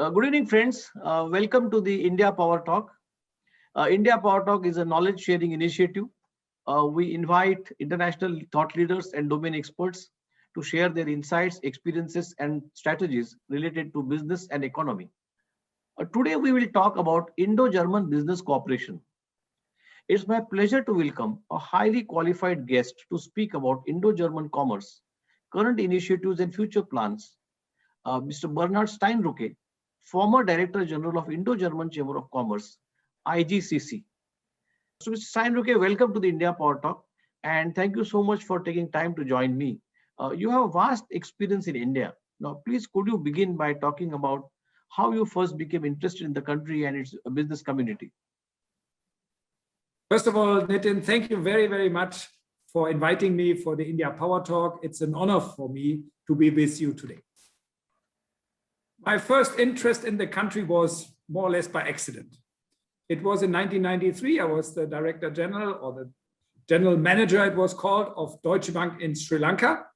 Good evening, friends. Welcome to the India Power Talk. India Power Talk is a knowledge sharing initiative. We invite international thought leaders and domain experts to share their insights, experiences, and strategies related to business and economy. Today, we will talk about Indo German business cooperation. It's my pleasure to welcome a highly qualified guest to speak about Indo German commerce, current initiatives, and future plans. Mr. Bernhard Steinrücke, former Director General of Indo German Chamber of Commerce, IGCC. So, Mr. Steinrücke, welcome to the India Power Talk, and thank you so much for taking time to join me. You have a vast experience in India. Now, please, could you begin by talking about how you first became interested in the country and its business community? First of all, Nitin, thank you very, very much for inviting me for the India Power Talk. It's an honor for me to be with you today. My first interest in the country was more or less by accident. It was in 1993. I was the Director General, or the General Manager, it was called, of Deutsche Bank in Sri Lanka.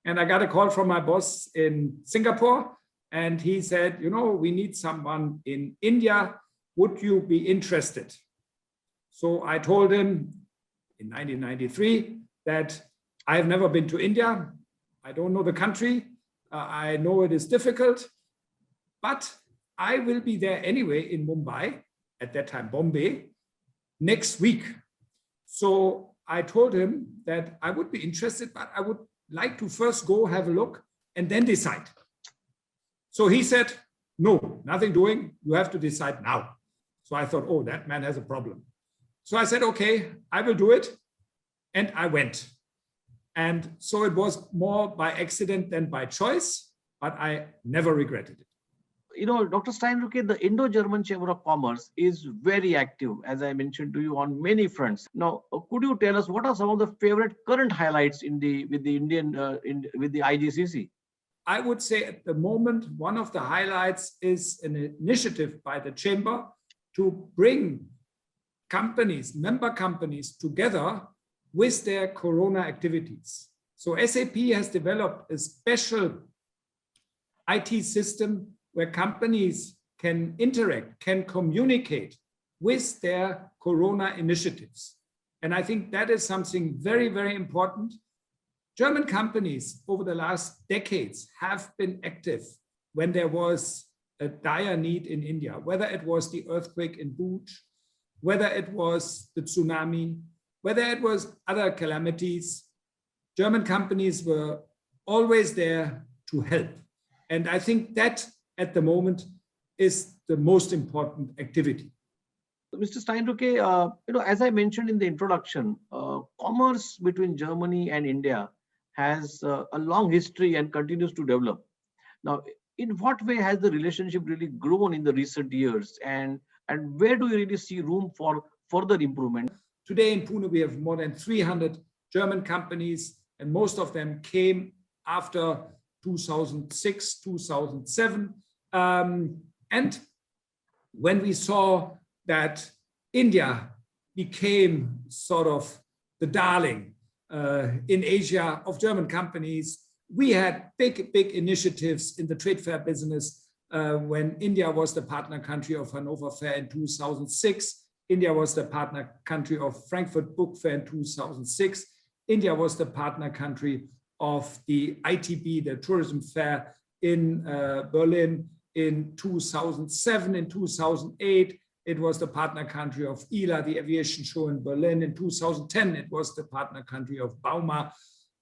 And I got a call from my boss in Singapore. And he said, you know, we need someone in India. Would you be interested? So I told him in 1993 that I have never been to India. I don't know the country. I know it is difficult, but I will be there anyway in Mumbai, at that time Bombay, next week. So I told him that I would be interested, but I would like to first go have a look and then decide. So he said, no, nothing doing. You have to decide now. So I thought, oh, that man has a problem. So I said, okay, I will do it. And I went. And so it was more by accident than by choice, but I never regretted it. You know, Dr. Steinrücke, the Indo-German Chamber of Commerce is very active, as I mentioned to you, on many fronts. Now, could you tell us what are some of the favorite current highlights with the IGCC? I would say at the moment, one of the highlights is an initiative by the Chamber to bring companies, member companies, together with their Corona activities. So SAP has developed a special IT system where companies can interact, can communicate with their Corona initiatives. And I think that is something very, very important. German companies over the last decades have been active when there was a dire need in India, whether it was the earthquake in Bhuj, whether it was the tsunami, whether it was other calamities. German companies were always there to help. And I think that at the moment is the most important activity. Mr. Steinrücke, as I mentioned in the introduction, commerce between Germany and India has a long history and continues to develop. Now, in what way has the relationship really grown in the recent years, and where do you really see room for further improvement? Today in Pune, we have more than 300 German companies, and most of them came after 2006, 2007. And when we saw that India became sort of the darling in Asia of German companies, we had big initiatives in the trade fair business. When India was the partner country of Hanover Fair in 2006, India was the partner country of Frankfurt Book Fair in 2006. India was the partner country of the ITB, the tourism fair in Berlin in 2007. In 2008, it was the partner country of ILA, the aviation show in Berlin. In 2010, it was the partner country of Bauma,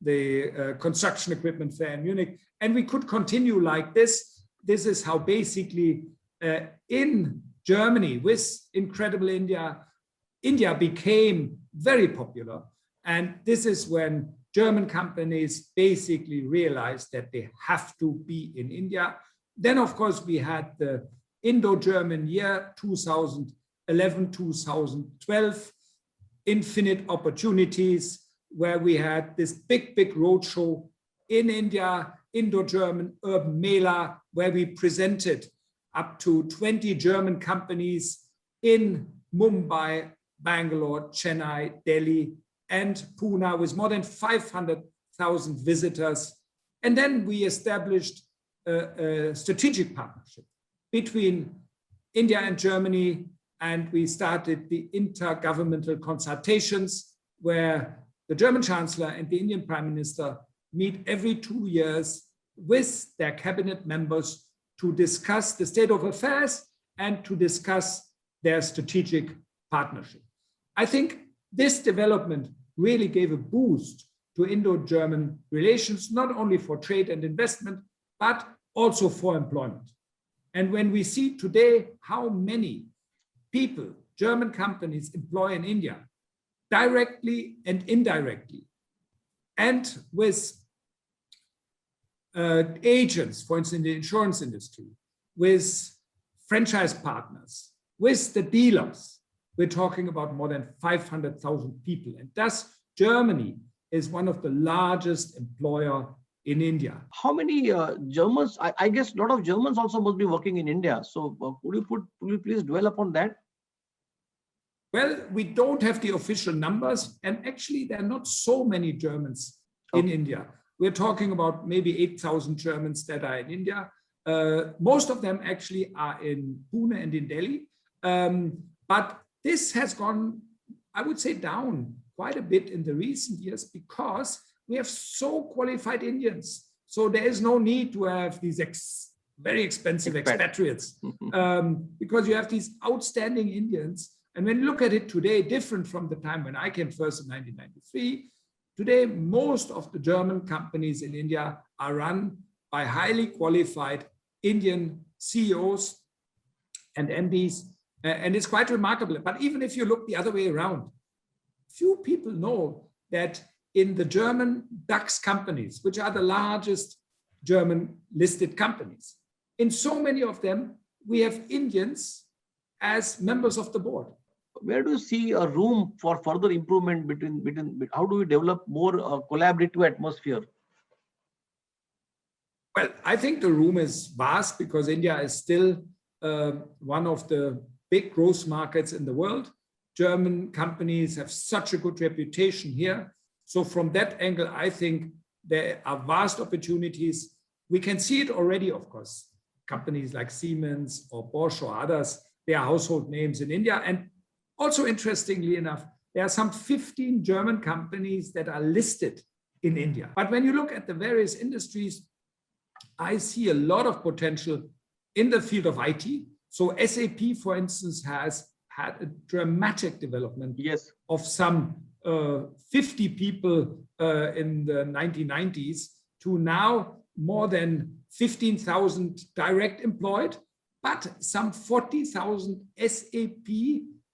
the construction equipment fair in Munich. And we could continue like this. This is how basically in Germany, with Incredible India, India became very popular. And this is when German companies basically realized that they have to be in India. Then, of course, we had the Indo-German year 2011-2012, infinite opportunities, where we had this big roadshow in India, Indo-German Urban Mela, where we presented up to 20 German companies in Mumbai, Bangalore, Chennai, Delhi, and Pune, with more than 500,000 visitors. And then we established a strategic partnership between India and Germany, and we started the intergovernmental consultations where the German Chancellor and the Indian Prime Minister meet every 2 years with their cabinet members to discuss the state of affairs and to discuss their strategic partnership. I think this development really gave a boost to Indo-German relations, not only for trade and investment, but also for employment. And when we see today how many people, German companies employ in India, directly and indirectly, and with agents, for instance, in the insurance industry, with franchise partners, with the dealers, we're talking about more than 500,000 people. And thus, Germany is one of the largest employer in India. How many Germans? I guess a lot of Germans also must be working in India. So could you please dwell upon that? Well, we don't have the official numbers, and actually there are not so many Germans in India. We're talking about maybe 8,000 Germans that are in India. Most of them actually are in Pune and in Delhi. But this has gone, I would say, down quite a bit in the recent years because we have so qualified Indians. So there is no need to have these very expensive expatriates because you have these outstanding Indians. And when you look at it today, different from the time when I came first in 1993, today, most of the German companies in India are run by highly qualified Indian CEOs and MDs. And it's quite remarkable. But even if you look the other way around, few people know that in the German DAX companies, which are the largest German listed companies, in so many of them, we have Indians as members of the board. Where do you see a room for further improvement between how do we develop more collaborative atmosphere? Well, I think the room is vast because India is still one of the big growth markets in the world. German companies have such a good reputation here. So from that angle, I think there are vast opportunities. We can see it already, of course. Companies like Siemens or Bosch or others, they are household names in India. And also, interestingly enough, there are some 15 German companies that are listed in India. But when you look at the various industries, I see a lot of potential in the field of IT. So SAP, for instance, has had a dramatic development of some 50 people in the 1990s to now more than 15,000 direct employed, but some 40,000 SAP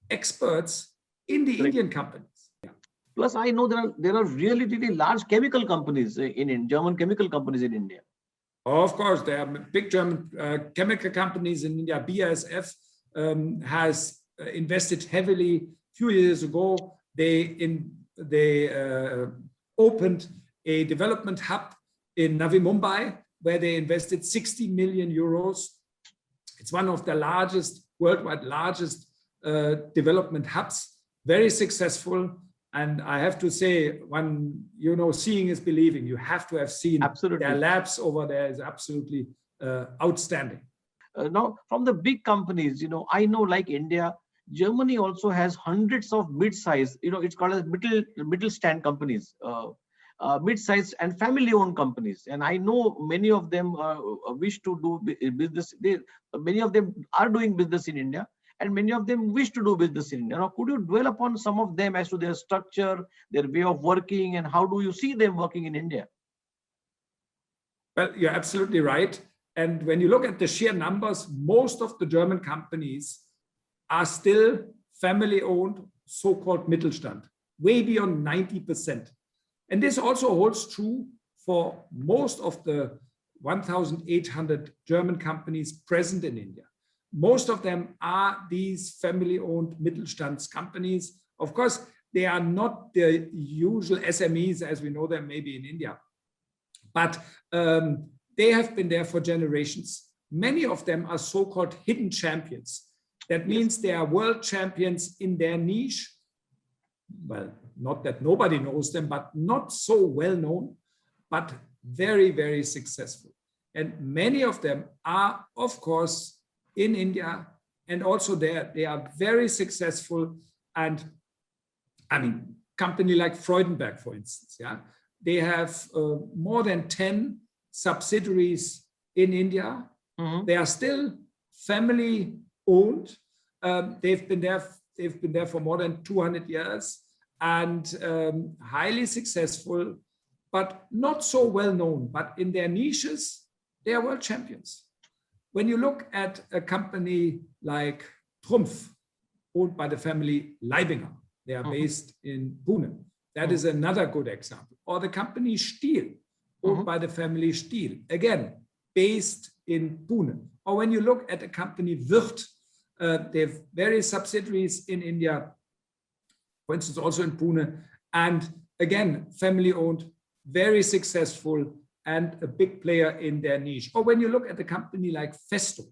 experts in the Indian companies. Yeah. Plus, I know there are really large chemical companies in German chemical companies in India. Of course, there are big German chemical companies in India. BASF has invested heavily. A few years ago, they opened a development hub in Navi Mumbai, where they invested 60 million euros. It's one of the largest, worldwide largest development hubs, very successful. And I have to say, seeing is believing. You have to have seen their labs over there is absolutely outstanding. Now, from the big companies, I know like India, Germany also has hundreds of mid-size, it's called as middle stand companies, mid-sized and family-owned companies. And I know many of them wish to do business. Many of them are doing business in India, and many of them wish to do business in India. Now, could you dwell upon some of them as to their structure, their way of working, and how do you see them working in India? Well, you're absolutely right. And when you look at the sheer numbers, most of the German companies are still family-owned, so-called Mittelstand, way beyond 90%. And this also holds true for most of the 1,800 German companies present in India. Most of them are these family-owned Mittelstands companies. Of course, they are not the usual SMEs as we know them maybe in India, but they have been there for generations. Many of them are so-called hidden champions. That means they are world champions in their niche. Well, not that nobody knows them, but not so well known, but very, very successful. And many of them are, of course, in India, and also there they are very successful. And I mean, company like Freudenberg, for instance, yeah, they have more than 10 subsidiaries in India. Mhm. They are still family owned. They've been there for more than 200 years and highly successful, but not so well known. But in their niches, they are world champions. When you look at a company like Trumpf, owned by the family Leibinger, they are based in Pune. That is another good example. Or the company Stihl, owned by the family Stihl, again, based in Pune. Or when you look at the company Wirth, they have various subsidiaries in India, for instance, also in Pune. And again, family owned, very successful, and a big player in their niche. Or when you look at a company like Festo,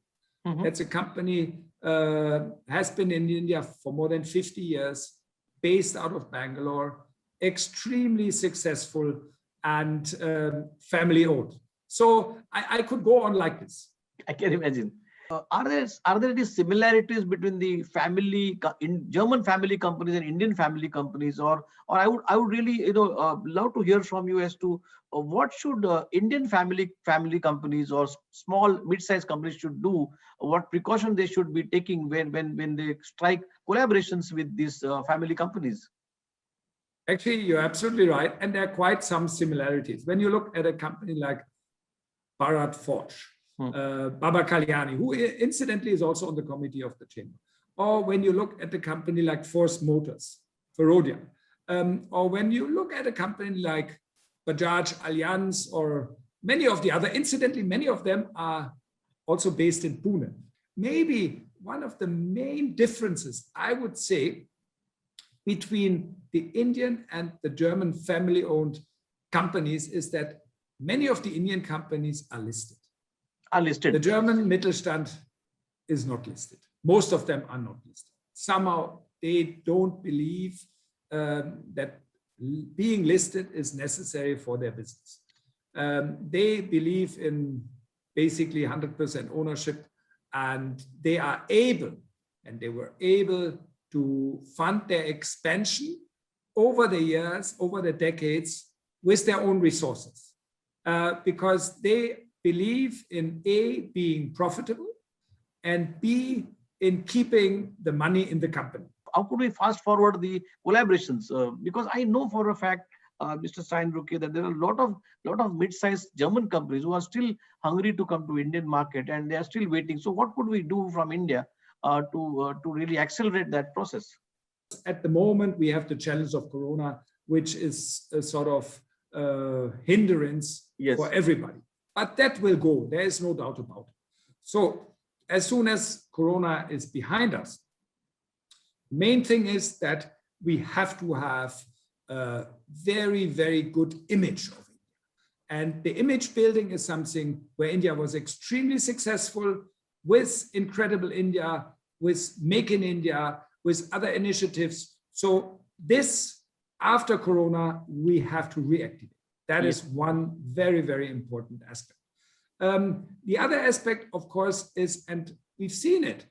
that's a company has been in India for more than 50 years, based out of Bangalore, extremely successful and family owned. So I could go on like this. I can imagine. Are there any similarities between the German family companies and Indian family companies, or I would really love to hear from you as to what should Indian family companies or small mid-sized companies should do, what precautions they should be taking when they strike collaborations with these family companies. Actually, you're absolutely right, and there are quite some similarities. When you look at a company like Bharat Forge, Baba Kalyani, who incidentally is also on the committee of the chamber. Or when you look at a company like Force Motors, Ferodia, or when you look at a company like Bajaj Allianz, or many of the other, incidentally, many of them are also based in Pune. Maybe one of the main differences, I would say, between the Indian and the German family-owned companies is that many of the Indian companies are listed. The German Mittelstand is not listed. Most of them are not listed. Somehow they don't believe that being listed is necessary for their business. They believe in basically 100% ownership, and they are able, and they were able to fund their expansion over the years, over the decades, with their own resources, because they believe in A, being profitable, and B, in keeping the money in the company. How could we fast forward the collaborations? Because I know for a fact, Mr. Steinrücke, that there are a lot of mid-sized German companies who are still hungry to come to Indian market, and they are still waiting. So what could we do from India to really accelerate that process? At the moment, we have the challenge of Corona, which is a sort of hindrance for everybody. But that will go. There is no doubt about it. So as soon as Corona is behind us, main thing is that we have to have a very, very good image of India. And the image building is something where India was extremely successful with Incredible India, with Make in India, with other initiatives. So this, after Corona, we have to reactivate. That is one very, very important aspect. The other aspect, of course, is, and we've seen it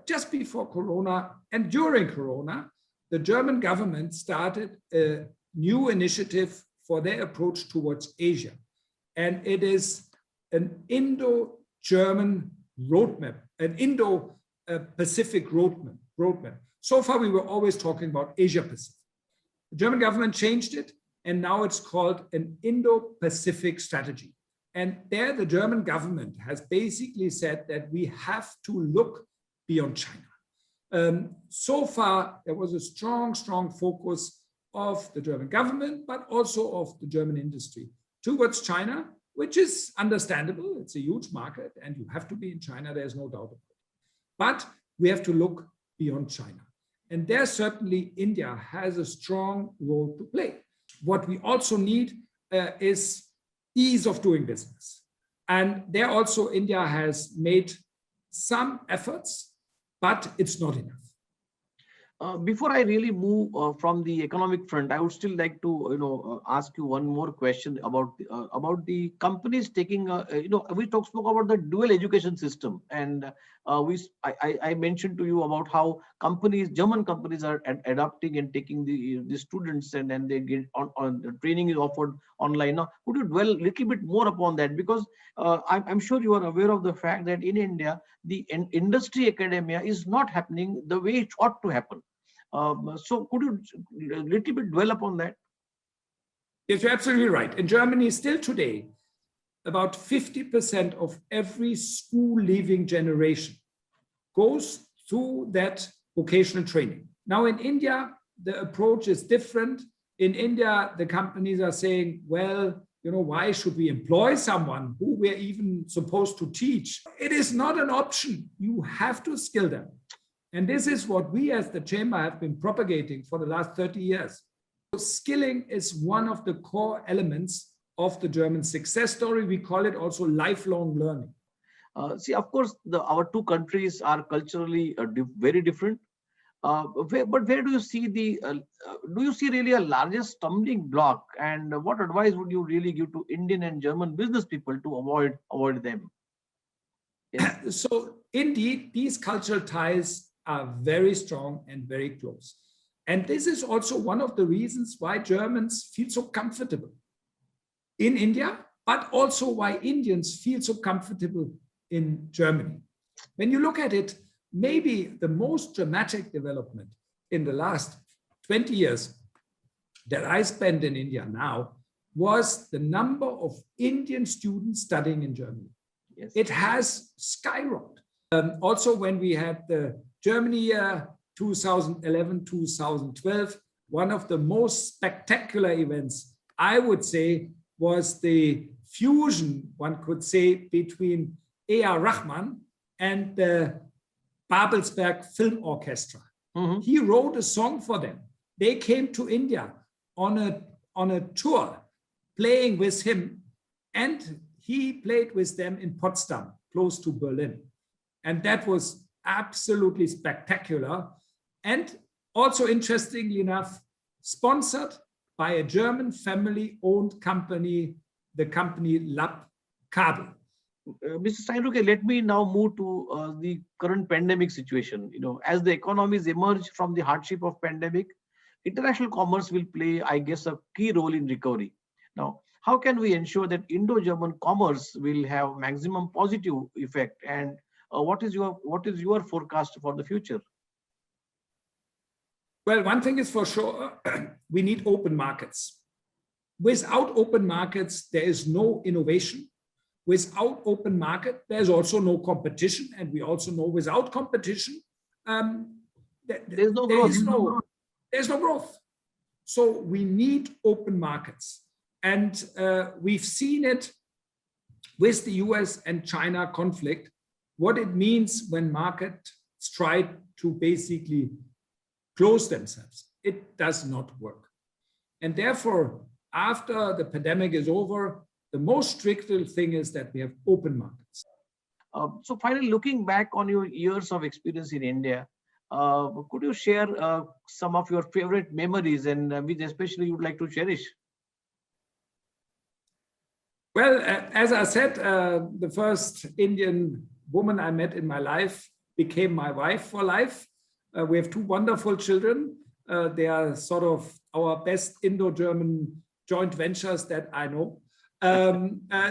just before Corona and during Corona, the German government started a new initiative for their approach towards Asia. And it is an Indo-German roadmap, an Indo-Pacific roadmap. So far, we were always talking about Asia-Pacific. The German government changed it, and now it's called an Indo-Pacific strategy. And there, the German government has basically said that we have to look beyond China. So far, there was a strong focus of the German government, but also of the German industry towards China, which is understandable. It's a huge market, and you have to be in China. There's no doubt about it. But we have to look beyond China. And there, certainly, India has a strong role to play. What we also need is ease of doing business. And there also, India has made some efforts, but it's not enough. Before I really move from the economic front, I would still like to, ask you one more question about the companies taking, we spoke about the dual education system, and I mentioned to you about how German companies are adapting and taking the students, and they get on the training is offered online. Now, could you dwell a little bit more upon that? Because I'm sure you are aware of the fact that in India, the industry academia is not happening the way it ought to happen. So could you a little bit dwell upon that? Yes, you're absolutely right. In Germany, still today, about 50% of every school leaving generation goes through that vocational training. Now in India, the approach is different. In India, the companies are saying, well, why should we employ someone who we're even supposed to teach? It is not an option. You have to skill them. And this is what we as the Chamber have been propagating for the last 30 years. So skilling is one of the core elements of the German success story. We call it also lifelong learning. See, of course, our two countries are culturally very different. But where do you see do you see really a largest stumbling block? And what advice would you really give to Indian and German business people to avoid them? Yes. So indeed, these cultural ties are very strong and very close. And this is also one of the reasons why Germans feel so comfortable in India, but also why Indians feel so comfortable in Germany. When you look at it, maybe the most dramatic development in the last 20 years that I spent in India now was the number of Indian students studying in Germany. Yes. It has skyrocketed. Also, when we had the Germany year 2011-2012, one of the most spectacular events, I would say, was the fusion, one could say, between A.R. Rahman and the Babelsberg Film Orchestra. Mm-hmm. He wrote a song for them. They came to India on a tour, playing with him, and he played with them in Potsdam, close to Berlin. And that was absolutely spectacular. And also, interestingly enough, sponsored by a German family-owned company, the company Lab Kabel. Mr. Steinrücke, let me now move to the current pandemic situation. As the economies emerge from the hardship of pandemic, international commerce will play, I guess, a key role in recovery. Now, how can we ensure that Indo-German commerce will have maximum positive effect? And what is your forecast for the future? Well, one thing is for sure, we need open markets. Without open markets, there is no innovation. Without open market, there's also no competition. And we also know without competition, there's no growth. So we need open markets. And we've seen it with the US and China conflict, what it means when markets try to basically close themselves. It does not work. And therefore, after the pandemic is over, the most critical thing is that we have open markets. So finally, looking back on your years of experience in India, could you share some of your favorite memories and which especially you would like to cherish? Well, as I said, the first Indian woman I met in my life became my wife for life. We have two wonderful children. They are sort of our best Indo-German joint ventures that I know.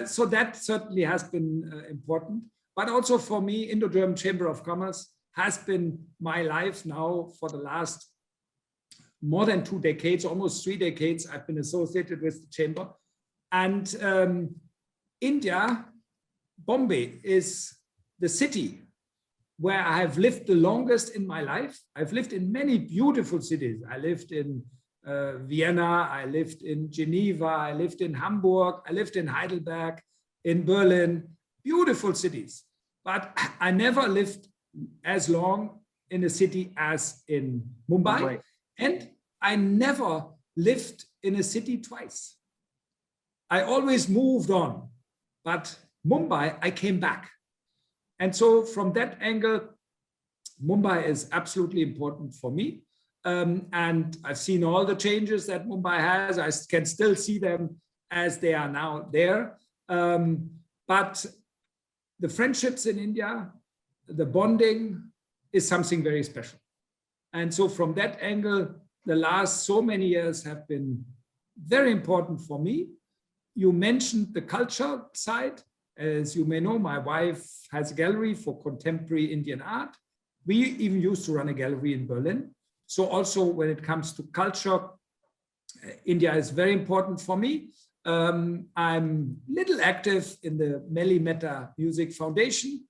So that certainly has been important. But also for me, Indo-German Chamber of Commerce has been my life now for the last more than 2 decades, almost 3 decades. I've been associated with the Chamber. And India, Bombay is the city where I have lived the longest in my life. I've lived in many beautiful cities. I lived in Vienna, I lived in Geneva, I lived in Hamburg, I lived in Heidelberg, in Berlin, beautiful cities. But I never lived as long in a city as in Mumbai. And I never lived in a city twice. I always moved on, but Mumbai, I came back. And so from that angle, Mumbai is absolutely important for me. And I've seen all the changes that Mumbai has. I can still see them as they are now there. But the friendships in India, the bonding is something very special. And so from that angle, the last so many years have been very important for me. You mentioned the culture side. As you may know, my wife has a gallery for contemporary Indian art. We even used to run a gallery in Berlin. So also when it comes to culture, India is very important for me. I'm little active in the Meli Mehta Music Foundation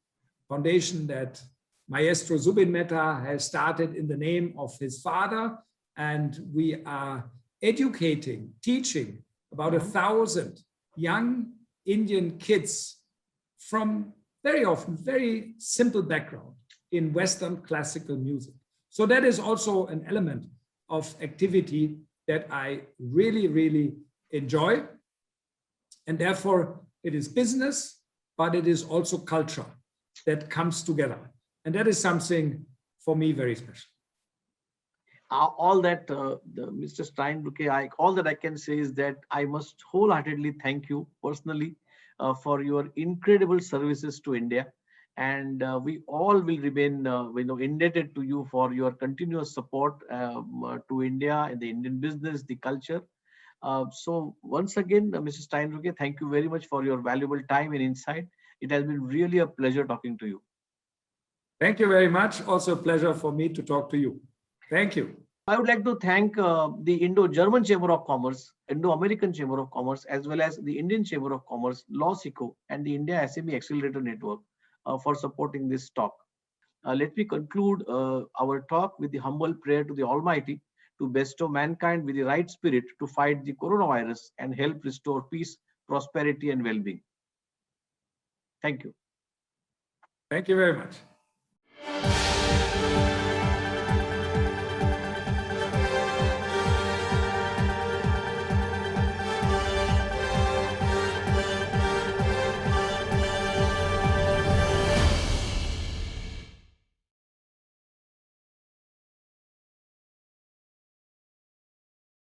that Maestro Zubin Mehta has started in the name of his father. And we are educating, teaching about 1,000 young Indian kids from very often very simple background in Western classical music. So that is also an element of activity that I really, really enjoy. And therefore it is business, but it is also culture that comes together. And that is something for me very special. All that, Mr. Steinrücke, all that I can say is that I must wholeheartedly thank you personally for your incredible services to India. And we all will remain indebted to you for your continuous support to India and the Indian business, the culture. So once again, Mr. Steinrücke, thank you very much for your valuable time and insight. It has been really a pleasure talking to you. Thank you very much. Also a pleasure for me to talk to you. Thank you. I would like to thank the Indo German Chamber of Commerce, Indo American Chamber of Commerce, as well as the Indian Chamber of Commerce, LawSICO, and the India SME Accelerator Network for supporting this talk. Let me conclude our talk with the humble prayer to the Almighty to bestow mankind with the right spirit to fight the coronavirus and help restore peace, prosperity, and well-being. Thank you. Thank you very much.